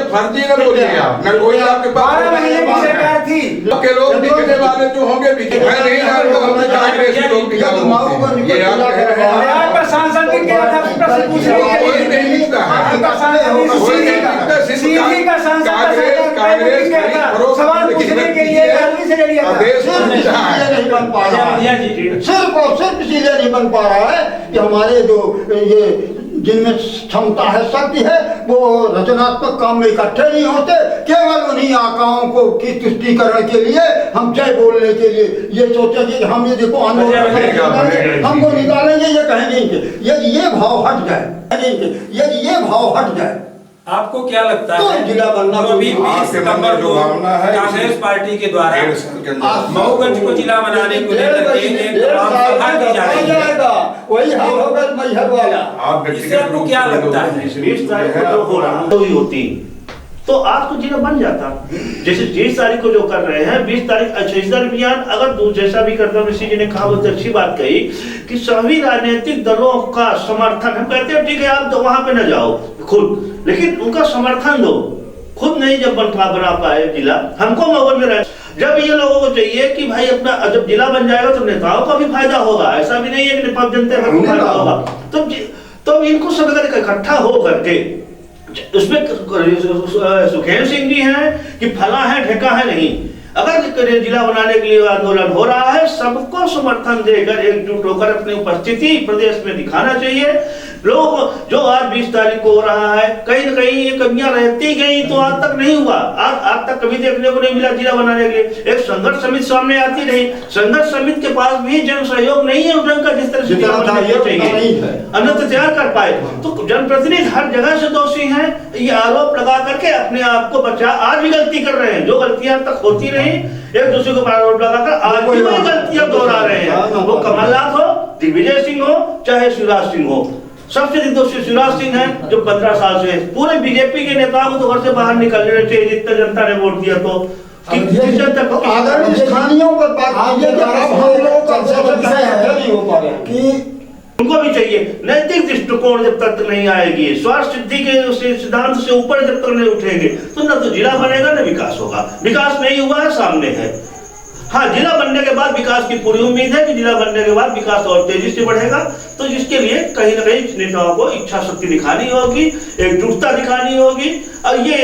फर्जी न बोलिएगा, न कोई आपके पास 12 महीने की सरकार थी। के लोग बिकने वाले जो होंगे बिके, मैं नहीं जानता हमने कांग्रेस के लोग बिका होंगे, ये आप कह रहे हैं। आपका सांसद भी गया था प्रश्न पूछने के लिए, कोई नहीं लिखता है, आपका सांसद सीधी का सांसद कांग्रेस सवाल पूछने के लिए आदमी से ले लिया था। नहीं बन पा रहा है, सिर्फ और सिर्फ इसीलिए नहीं बन पा रहा है कि हमारे जो ये जिनमें क्षमता है, शक्ति है, वो रचनात्मक काम में इकट्ठे नहीं होते। केवल उन्हीं आकाओं को की तुष्टीकरण के लिए, हम जय बोलने के लिए ये सोचेंगे कि हम ये देखो आंदोलन हमको निकालेंगे, ये कहेंगे यदि ये भाव हट जाए, यदि ये भाव हट जाए, आपको क्या लगता तो है जिला बनना जो अभी 20 सितंबर को कांग्रेस पार्टी के द्वारा मऊगंज को जिला बनाने को लेकर के एक आम सभा की जा रही है, वही हाल होगा मैहर वाला। इससे आपको क्या लगता है? 20 तारीख को जो हो रहा तो होती तो आज को जिला बन जाता। जैसे 20 तारीख को जो कर रहे हैं, 20 तारीख इस दरमियान अगर जैसा भी करता ऋषि जी ने कहा, बहुत अच्छी बात कही कि सभी राजनीतिक दलों का समर्थन, हम कहते हैं ठीक है आप तो वहां पे न जाओ खुद, लेकिन उनका समर्थन दो। खुद नहीं जब बना पाए जिला, हमको मऊगंज में रहे, जब ये लोगों को चाहिए कि भाई अपना जब जिला बन जाएगा तो नेताओं का भी फायदा होगा, ऐसा भी नहीं है कि जनता को फायदा होगा। तो इनको सब अगर इकट्ठा हो करके, उसमें सुखेंद्र सिंह जी हैं कि फला है ढेका है नहीं, अगर जिला बनाने के लिए आंदोलन हो रहा है, सबको समर्थन देकर एकजुट होकर अपनी उपस्थिति प्रदेश में दिखाना चाहिए। लोग जो आज 20 तारीख को हो रहा है, कहीं न कहीं ये कमियां रहती गई तो आज तक नहीं हुआ, आज तक कभी देखने को नहीं मिला जिला बनाने के लिए एक संघर्ष समिति सामने आती रही। संघर्ष समिति के पास भी जन सहयोग नहीं है उस ढंग का जिस तरह से जिला बनाना चाहिए, अन्यथा तैयार कर पाए। तो जनप्रतिनिधि हर जगह से दोषी हैं, ये आरोप लगा करके अपने आप को बचा, आज भी गलती कर रहे हैं, जो गलतियां तक होती रही एक दूसरे को आरोप लगाकर आज भी वही गलतियां दोहरा रहे हैं। वो कमलनाथ हो, दिग्विजय सिंह हो, चाहे शिवराज सिंह हो, सबसे अधिक दोषी शिवराज सिंह है जो 15 साल से पूरे बीजेपी के नेताओं को तो घर से बाहर निकलने चाहिए जितना जनता ने वोट दिया। तो अगर स्थानीयों पर बात की उनको भी चाहिए नैतिक दृष्टिकोण जब तक नहीं आएगी, स्वार्थ सिद्धि के सिद्धांत से ऊपर जब तक नहीं उठेंगे तो न तो जिला बनेगा न विकास होगा। विकास नहीं हुआ है, सामने है। हाँ, जिला बनने के बाद विकास की पूरी उम्मीद है कि जिला बनने के बाद विकास और तेजी से बढ़ेगा। तो जिसके लिए कहीं न कहीं नेताओं को इच्छा शक्ति दिखानी होगी, एकजुटता दिखानी होगी। और ये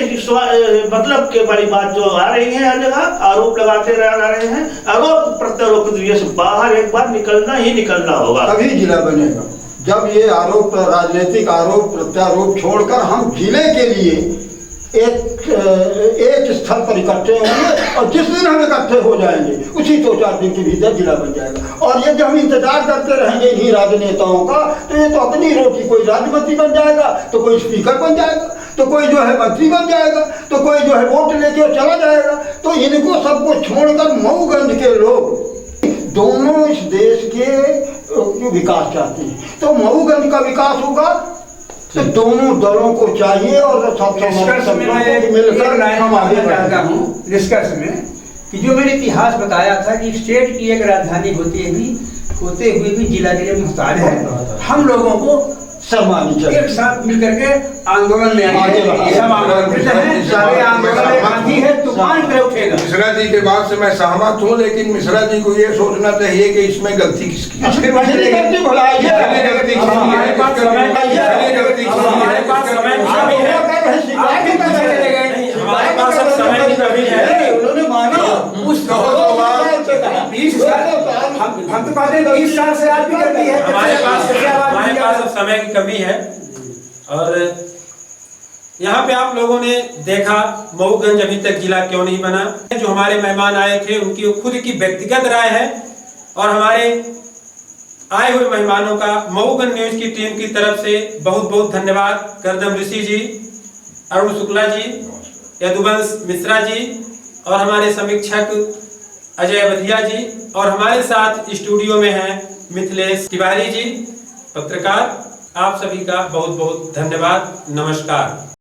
मतलब के बड़ी बात जो आ रही है हर जगह आरोप लगाते रह रहे हैं, आरोप प्रत्यारोप के जरिए से बाहर एक बार निकलना ही निकलना होगा, तभी जिला बनेगा। जब ये आरोप राजनीतिक आरोप प्रत्यारोप छोड़कर हम जिले के लिए एक स्थल पर इकट्ठे होंगे और जिस दिन हम इकट्ठे हो जाएंगे उसी 2-4 दिन के भीतर जिला बन जाएगा। और ये जब हम इंतजार करते रहेंगे इन्हीं राजनेताओं का तो ये तो अपनी रोटी, कोई राज्यमंत्री बन जाएगा तो कोई स्पीकर बन जाएगा तो कोई जो है मंत्री बन जाएगा तो कोई जो है वोट लेके चला जाएगा। तो इनको सबको छोड़कर मऊगंज के लोग दोनों इस देश के विकास चाहते हैं। तो मऊगंज का विकास होगा तो दोनों दलों को चाहिए और सब निष्कर्ष में मैं मिलकर हम आगे चाहता हूँ निष्कर्ष में कि जो मैंने इतिहास बताया था कि स्टेट की एक राजधानी होते हुए भी जिला के लिए मुहताज है। हम लोगों को सम्मानित चाहिए, एक साथ मिलकर के आंदोलन में आगे सब आंदोलन है, सारे आंदोलन में गांधी है, तूफान पे उठेगा। मिश्रा जी के बात से मैं सहमत हूँ, लेकिन मिश्रा जी को ये सोचना चाहिए कि इसमें गलती किसकी है। हम तो कहते हैं 20 साल से आज भी करती है, हमारे पास अब समय की कमी है। और यहाँ पे आप लोगों ने देखा मऊगंज अभी तक जिला क्यों नहीं बना। जो हमारे मेहमान आए थे उनकी खुद की व्यक्तिगत राय है और हमारे आए हुए मेहमानों का मऊगंज न्यूज की टीम की तरफ से बहुत बहुत धन्यवाद। करदम ऋषि जी, अरुण शुक्ला जी, यदुवंश मिश्रा जी और हमारे समीक्षक अजय बधिया जी, और हमारे साथ स्टूडियो में हैं मिथिलेश तिवारी जी, पत्रकार। आप सभी का बहुत बहुत धन्यवाद। नमस्कार।